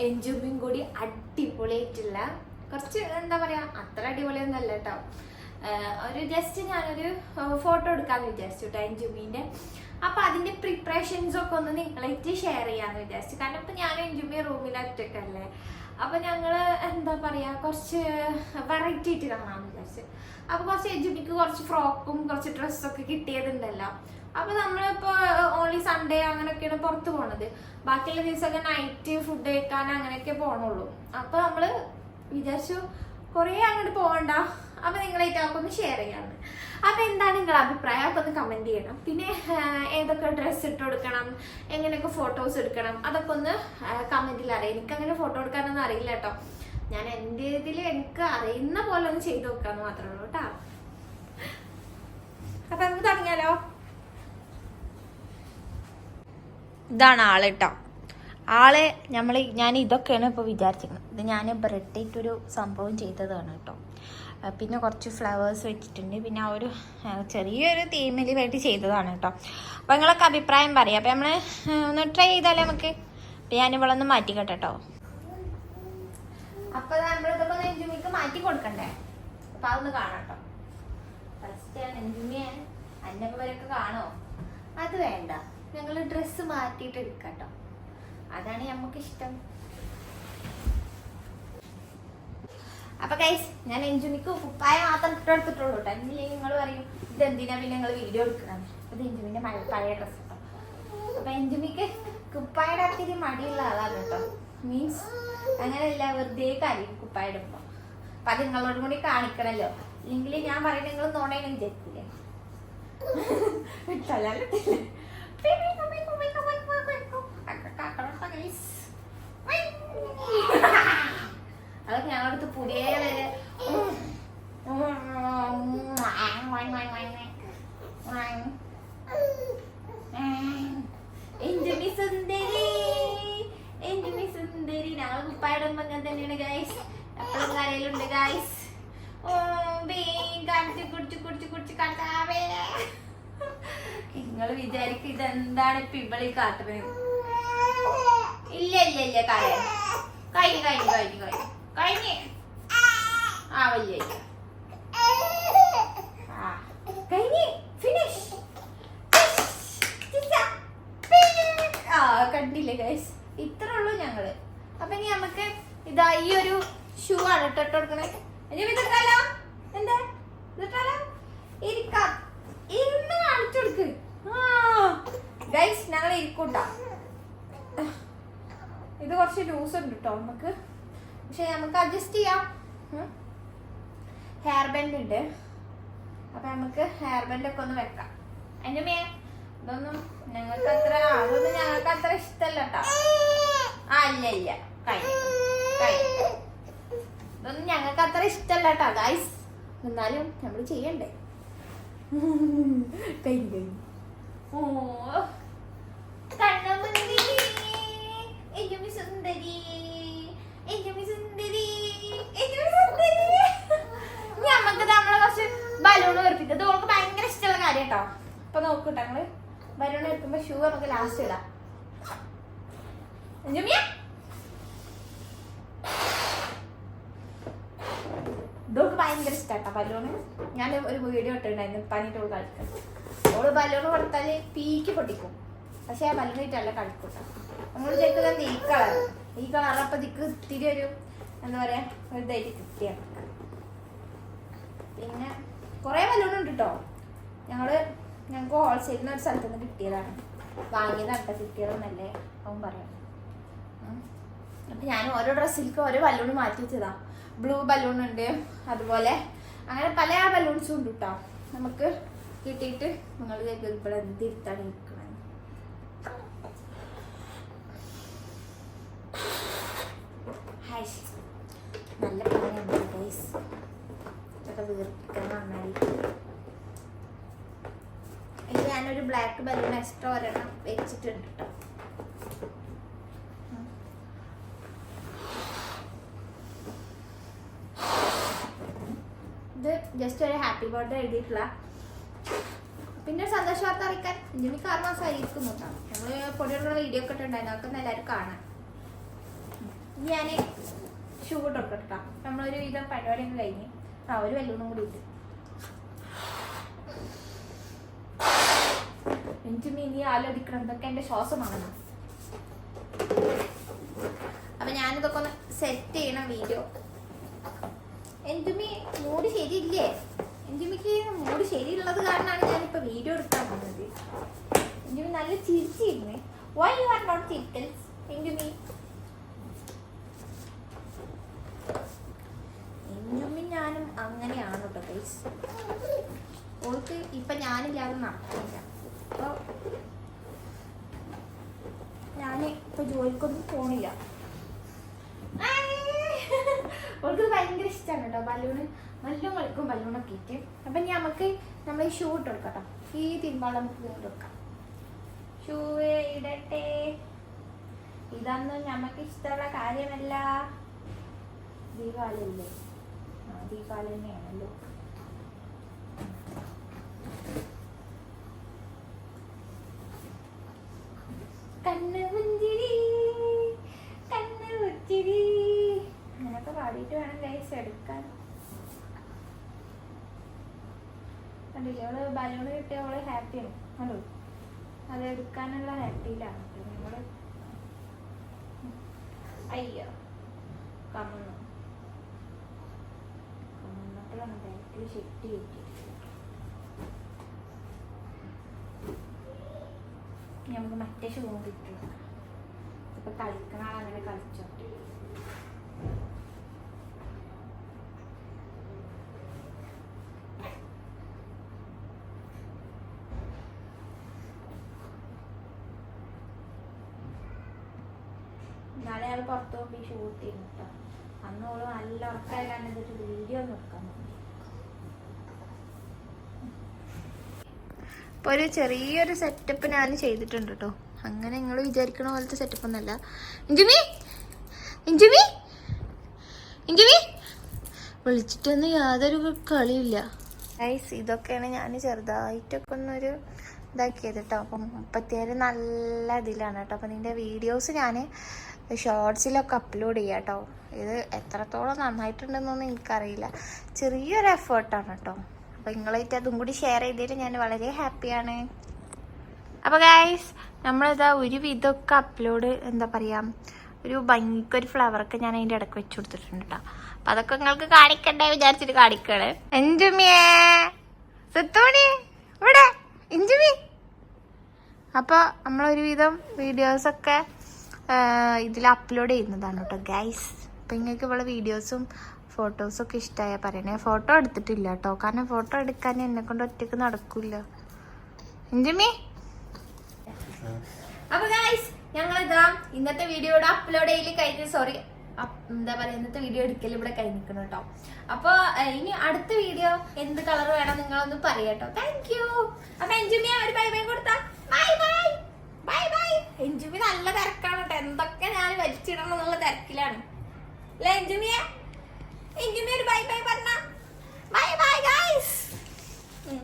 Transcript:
എൻജോയും കൂടി അടിപൊളിയായിട്ടുള്ള കുറച്ച് എന്താ പറയാ അത്ര അടിപൊളിയൊന്നും അല്ല കേട്ടോ. ഒരു ജസ്റ്റ് ഞാനൊരു ഫോട്ടോ എടുക്കാമെന്ന് വിചാരിച്ചു കേട്ടോ എൻജുമിൻ്റെ. അപ്പം അതിൻ്റെ പ്രിപ്പറേഷൻസൊക്കെ ഒന്ന് നിങ്ങളായിട്ട് ഷെയർ ചെയ്യാമെന്ന് വിചാരിച്ചു. കാരണം ഇപ്പം ഞാൻ എൻജുമി റൂമിൽ ഒറ്റക്കല്ലേ, അപ്പം ഞങ്ങൾ എന്താ പറയുക കുറച്ച് വെറൈറ്റി ആയിട്ട് കാണാമെന്ന് വിചാരിച്ചു. അപ്പോൾ കുറച്ച് എൻജുമിക്ക് കുറച്ച് ഫ്രോക്കും കുറച്ച് ഡ്രസ്സൊക്കെ കിട്ടിയതുണ്ടല്ലോ. അപ്പോൾ നമ്മളിപ്പോൾ ഓൺലി സൺഡേ അങ്ങനെയൊക്കെയാണ് പുറത്ത് പോണത്. ബാക്കിയുള്ള ദിവസമൊക്കെ നൈറ്റ് ഫുഡ് കഴിക്കാൻ അങ്ങനെയൊക്കെ പോകണുള്ളൂ. അപ്പോൾ നമ്മൾ വിചാരിച്ചു കുറേ അങ്ങോട്ട് പോകണ്ട, അപ്പോൾ നിങ്ങളായിട്ട് അതൊക്കെ ഒന്ന് ഷെയർ ചെയ്യാമെന്ന്. അപ്പോൾ എന്താണ് നിങ്ങളുടെ അഭിപ്രായം ഒക്കെ ഒന്ന് കമൻറ്റ് ചെയ്യണം. പിന്നെ ഏതൊക്കെ ഡ്രസ്സ് ഇട്ട് കൊടുക്കണം, എങ്ങനെയൊക്കെ ഫോട്ടോസ് എടുക്കണം, അതൊക്കെ ഒന്ന് കമൻറ്റിൽ അറിയാം. എനിക്കങ്ങനെ ഫോട്ടോ എടുക്കാനൊന്നും അറിയില്ല കേട്ടോ. ഞാൻ എൻ്റെ ഇതിൽ എനിക്ക് അറിയുന്ന പോലെ ഒന്ന് ചെയ്ത് നോക്കാമെന്ന് മാത്രമേ ഉള്ളൂ കേട്ടോ. അപ്പം നമുക്ക് തുടങ്ങിയാലോ. ഇതാണ് ആള് കേട്ടോ. ആള് ഞാൻ ഇതൊക്കെയാണ് ഇപ്പോൾ വിചാരിച്ചിരിക്കുന്നത്. ഇത് ഞാൻ ബ്രെഡായിട്ടൊരു സംഭവം ചെയ്തതാണ് കേട്ടോ. പിന്നെ കുറച്ച് ഫ്ലവേഴ്സ് വെച്ചിട്ടുണ്ട്. പിന്നെ ആ ഒരു ചെറിയൊരു തീമിൽ വേണ്ടി ചെയ്തതാണ് കേട്ടോ. അപ്പോൾ നിങ്ങളൊക്കെ അഭിപ്രായം പറയാം. അപ്പോൾ നമ്മൾ ഒന്ന് ട്രൈ ചെയ്താലേ നമുക്ക്. അപ്പം ഞാനിവളൊന്ന് മാറ്റിക്കട്ടെ കേട്ടോ. അപ്പോൾ നമ്മളിതൊക്കെ ഒന്ന് എൻജുമിക്ക് മാറ്റി കൊടുക്കണ്ടേ. അപ്പോൾ അതൊന്ന് കാണാം കേട്ടോ. ഫസ്റ്റ് എൻജുമിയെ അന്നവരൊക്കെ കാണോ? അത് വേണ്ട, ഞങ്ങൾ ഡ്രസ്സ് മാറ്റിയിട്ട് എടുക്കാം കേട്ടോ. അതാണ് നമുക്കിഷ്ടം. അപ്പൊ ഗൈസ് ഞാൻ എൻജുമിക്ക് കുപ്പായ മാത്രം ഇട്ടെടുത്തിട്ടുള്ളൂ കേട്ടോ. എന്നില്ലെങ്കിൽ നിങ്ങൾ പറയും ഇതെന്തിനാ പിന്നെ ഞങ്ങൾ വീഡിയോ എടുക്കണം. അത് എൻജുമിന്റെ പഴയ ഡ്രസ്സ് കേട്ടോ. അപ്പൊ എൻജുമിക്ക് കുപ്പായുടെ അത്തിരി മടിയുള്ള ആളാണ് കേട്ടോ. മീൻസ് അങ്ങനെയല്ല, വെറുതെ കാര്യം കുപ്പായ ഇടുമ്പോ. അപ്പൊ അത് നിങ്ങളോടും കൂടി കാണിക്കണല്ലോ. ഇല്ലെങ്കിൽ ഞാൻ പറയുന്നത് നിങ്ങൾ നോണേനെ വിചാരിക്കില്ലേ. അതൊക്കെ ഞങ്ങളടുത്ത് പുതിയ വരെ എൻജുമി സുന്ദരി, എൻജുമി സുന്ദരി. ഞങ്ങൾ കുപ്പായിടുമ്പോ അങ്ങനെ തന്നെയാണ് ഗൈസ്. എപ്പോഴും കരയിലുണ്ട് ഗൈസ്. കാണിച്ച് കുടിച്ച് കുടിച്ച് കുടിച്ച് കാട്ടാവേ. നിങ്ങൾ വിചാരിക്കും ഇതെന്താണ് ഇപ്പൊ ഇവളി കാട്ടുന്നത്. ഇല്ല ഇല്ല ഇല്ല, കരയാ കഴിഞ്ഞു കഴിഞ്ഞു കഴിഞ്ഞു കഴിഞ്ഞു കഴിഞ്ഞ് ആവല്ലേ കഴിഞ്ഞ് ഫിനിഷ്. കണ്ടില്ലേ ഗൈസ്, ഇത്ര ഉള്ളൂ ഞങ്ങള്. അപ്പൊ ഇനി നമുക്ക് ഇതാ ഈ ഒരു ഷൂ ആണ് ഇട്ടിട്ട് കൊടുക്കണേ. ഇതിട്ടാലോ? എന്താ ഇതിട്ടാലോ? ഇരിക്കാം, ഇരുന്ന് കാണിച്ചു കൊടുക്ക്. ഗൈസ് ഞങ്ങൾ ഇരിക്കൂട്ടാ. ഇത് കുറച്ച് ലൂസ് ഉണ്ട് കേട്ടോ നമുക്ക്, പക്ഷെ നമുക്ക് അഡ്ജസ്റ്റ് ചെയ്യാം. ഹെയർ ബാൻഡ് ഉണ്ട്. അപ്പൊ നമുക്ക് ഹെയർ ബാൻഡ് ഒക്കെ ഒന്ന് വെക്കാം. അതിന്റെ മേ ഇതൊന്നും ഞങ്ങൾക്ക് അത്ര അതൊന്നും ഞങ്ങൾക്ക് അത്ര ഇഷ്ടമല്ല കേട്ടോ. ഇല്ല ഇല്ല, ഇതൊന്നും ഞങ്ങൾക്ക് അത്ര ഇഷ്ടമല്ല കേട്ടോ ഗൈസ്. എന്നാലും നമ്മൾ ചെയ്യണ്ടേ. കഴിഞ്ഞു കഴിഞ്ഞു. എൻജുമി സുന്ദരി, എൻജുമി സുന്ദരി, എൻജുമി സുന്ദരി. നമുക്ക് നമ്മളെ കുറച്ച് ബലൂൺ വെറുപ്പിക്കും. ഇത് ഓൾക്ക് ഭയങ്കര ഇഷ്ടമുള്ള കാര്യം കേട്ടോ. അപ്പൊ നോക്കൂട്ടോ, ഞങ്ങള് ബലൂൺ വെറുക്കുമ്പോ ഷൂ നമുക്ക് ലാസ്റ്റ് ഇടാം. എൻജുമിയ ഇതോൾക്ക് ഭയങ്കര ഇഷ്ടാട്ടോ ബലൂണ്. ഞാൻ ഒരു വീഡിയോ ഇട്ടിട്ടുണ്ടായിരുന്നു പനിട്ട് ഓൾ കളിക്കാൻ. ഓള് ബലൂൺ കൊടുത്താല് പീക്ക് പൊട്ടിക്കും. പക്ഷെ ആ ബലൂണിട്ടല്ല കളിക്കൂട്ടോ. നമ്മൾ ചോദിക്കുന്നത് ഈ കളർ അപ്പൊ ദിക്ക് ഇത്തിരി ഒരു എന്താ പറയാ ഒരു ഇതായിട്ട് കിട്ടിയാണ്. പിന്നെ കുറെ ബലൂൺ ഉണ്ട് കേട്ടോ. ഞങ്ങൾക്ക് ഹോൾസെയിലിന് ഒരു സ്ഥലത്ത് നിന്ന് കിട്ടിയതാണ്. വാങ്ങിയതാണ് കിട്ടിയതെന്നല്ലേ അവൻ പറയാം. അപ്പൊ ഞാൻ ഓരോ ഡ്രസ്സിലേക്ക് ഓരോ ബലൂൺ മാറ്റി വെച്ചതാ. ബ്ലൂ ബലൂൺ ഉണ്ട്, അതുപോലെ അങ്ങനെ പല ബലൂൺസും ഉണ്ട് കേട്ടോ. നമുക്ക് കിട്ടിയിട്ട് നിങ്ങൾ ഇവിടെ എന്തിരുത്താണ് നിൽക്കുന്നത്. നല്ല പണിയുണ്ട് ഗൈസ്. ഇതൊക്കെ വീർപ്പിക്കാൻ നന്നായി. ഇത് ഞാനൊരു ബ്ലാക്ക് ബലൂൺ എക്സ്ട്രാ ഒരെണ്ണം വെച്ചിട്ടുണ്ട് കേട്ടോ. ഇത് ജസ്റ്റ് ഒരു ഹാപ്പി ബർത്ത്ഡേ എഴുതിയിട്ടുള്ള. പിന്നെ സന്തോഷ വാർത്ത അറിയിക്കാൻ എനിക്ക് 6 മാസം ആയിരിക്കും കേട്ടോ. ഞങ്ങൾ പൊടിയുള്ള വീഡിയോ ഒക്കെ ഇട്ടുണ്ടായിരുന്നു. അതൊക്കെ എല്ലാവരും കാണാൻ. ഞാൻ ഷൂ ഇട്ടോട്ടോ. നമ്മളൊരു വിധം പരിപാടിയൊക്കെ കഴിഞ്ഞ് ഒരു വെല്ലൂണും കൂടി ഇട്ട് എനിക്ക് ഇനി ആലോചിക്കണം എന്തൊക്കെ എൻ്റെ ശ്വാസമാണെന്ന്. അപ്പൊ ഞാനിതൊക്കെ ഒന്ന് സെറ്റ് ചെയ്യണം വീഡിയോ. എന്തുമി മൂഡ് ശരിയില്ലേ? എന്തുമിക്ക് മൂഡ് ശരിയുള്ളത് കാരണമാണ് ഞാനിപ്പോ വീഡിയോ എടുക്കാൻ പോകുന്നത്. എന്തുമി നല്ല ചിരിച്ചിരുന്നു. വൈ യു ആർ നോട്ട് ചിരിക്കൽസ് എന്തുമി? എന്തുമി ഞാനും അങ്ങനെയാണ് കേട്ടോ ഗൈസ്. ഓൾക്ക് ഇപ്പൊ ഞാനില്ലാതെ നടക്കില്ല. അപ്പൊ ഞാൻ ഇപ്പൊ ജോലിക്കൊന്നും പോണില്ല. ഓൾക്ക് ഭയങ്കര ഇഷ്ടമാണ് കേട്ടോ ബലൂണ്. നല്ല കളിക്കും ബലൂണൊക്കെ ഇട്ട്. അപ്പൊ നമുക്ക് നമ്മൾ ഈ ഷൂ ഇട്ട് കൊടുക്കാം. ഈ തിരുമ്പാളം നമുക്ക് ഇട്ട് കൊടുക്കാം. ഷൂ ഇടട്ടെ. ഇതൊന്നും നമുക്ക് ഇഷ്ടമുള്ള കാര്യമല്ല. ദീപാവലിയല്ലേ? ദീപാവലി തന്നെയാണല്ലോ. കണ്ണ് പുഞ്ചിരി കണ്ണ് പുഞ്ചിരി അങ്ങനൊക്കെ പാടിയിട്ട് വേണം ഗൈസ് എടുക്കാൻ. കണ്ടില്ലേ അവള് ബലൂണ് കിട്ടിയ അവള് ഹാപ്പിയാണ്. ഹലോ അത് എടുക്കാനുള്ള ഹാപ്പിയിലാണ് നമ്മള്. അയ്യോ കമ്മപ്പോഴാണ് ബാക്കിൽ ഷെട്ടി കിട്ടി. നമുക്ക് മറ്റേ ഷൂ കിട്ടും. ഇപ്പൊ കളിക്കണ ആളങ്ങനെ കളിച്ചോട്ടെ. നാളെ അയാൾ പുറത്ത് പോയി ഷൂട്ട് ചെയ്യുന്നു കേട്ടോ. അന്ന് ഓള് നല്ല ഉറക്കായി കണ്ടിട്ട് വീഡിയോ ഒന്നും എടുക്കാൻ പറ്റും. ഇപ്പോൾ ഒരു ചെറിയൊരു സെറ്റപ്പ് ഞാൻ ചെയ്തിട്ടുണ്ട് കേട്ടോ. അങ്ങനെ നിങ്ങൾ വിചാരിക്കണ പോലത്തെ സെറ്റപ്പ് ഒന്നല്ല. ഇഞ്ചുമി വിളിച്ചിട്ടൊന്നും യാതൊരു കളിയില്ല ഗൈസ്. ഇതൊക്കെയാണ് ഞാൻ ചെറുതായിട്ടൊക്കെ ഒന്നൊരു ഇതാക്കിയത് കേട്ടോ. അപ്പം 36 നല്ല ഇതിലാണ് കേട്ടോ. അപ്പം നിൻ്റെ വീഡിയോസ് ഞാൻ ഷോർട്സിലൊക്കെ അപ്ലോഡ് ചെയ്യാം കേട്ടോ. ഇത് എത്രത്തോളം നന്നായിട്ടുണ്ടെന്നൊന്നും എനിക്കറിയില്ല. ചെറിയൊരു എഫേർട്ടാണ് കേട്ടോ. അപ്പോൾ നിങ്ങളായിട്ട് അതും കൂടി ഷെയർ ചെയ്തതിൽ ഞാൻ വളരെ ഹാപ്പിയാണ്. അപ്പോൾ ഗൈസ് നമ്മളിതാ ഒരു വിധമൊക്കെ അപ്ലോഡ് എന്താ പറയുക ഒരു ഭംഗിക്കൊരു ഫ്ലവറൊക്കെ ഞാൻ അതിൻ്റെ ഇടയ്ക്ക് വെച്ച് കൊടുത്തിട്ടുണ്ട് കേട്ടോ. അപ്പം അതൊക്കെ നിങ്ങൾക്ക് കാണിക്കണ്ടേ വിചാരിച്ചിട്ട് കാണിക്കണേ. എഞ്ചുമിയേ സുത്തോണി ഇവിടെ എഞ്ചുമി. അപ്പോൾ നമ്മളൊരുവിധം വീഡിയോസൊക്കെ ഇതിൽ അപ്ലോഡ് ചെയ്യുന്നതാണ് കേട്ടോ ഗൈസ്. അപ്പം നിങ്ങൾക്ക് ഇവിടെ വീഡിയോസും ഫോട്ടോസൊക്കെ ഇഷ്ടമായ പറയണേ. ഫോട്ടോ എടുത്തിട്ടില്ല കേട്ടോ, കാരണം ഫോട്ടോ എടുക്കാൻ എന്നെ കൊണ്ട് ഒറ്റയ്ക്ക് നടക്കില്ല. എഞ്ചുമി അപ്പൊ ഗൈസ് ഞങ്ങളിതാ ഇന്നത്തെ വീഡിയോയുടെ അപ്ലോഡ് ചെയ്യൽ കഴിഞ്ഞ് എന്താ പറയാ ഇന്നത്തെ വീഡിയോ എടുക്കൽ ഇവിടെ കഴിഞ്ഞിരിക്കണം കേട്ടോ. അപ്പൊ ഇനി അടുത്ത വീഡിയോ എന്ത് കളർ വേണം നിങ്ങളൊന്ന് പറയാട്ടോ. Thank you. അപ്പൊ എഞ്ചുമിയ ഒരു ബൈ ബൈ കൊടുത്താ. Bye bye bye bye. എഞ്ചുമി നല്ല തിരക്കാണ് കേട്ടോ. എന്തൊക്കെ ഞാൻ വലിച്ചിടണം എന്നുള്ള തിരക്കിലാണ് അല്ലെ എഞ്ചുമിയ? എഞ്ചുമിയ ഒരു ബൈ ബൈ പറഞ്ഞ. Bye bye guys.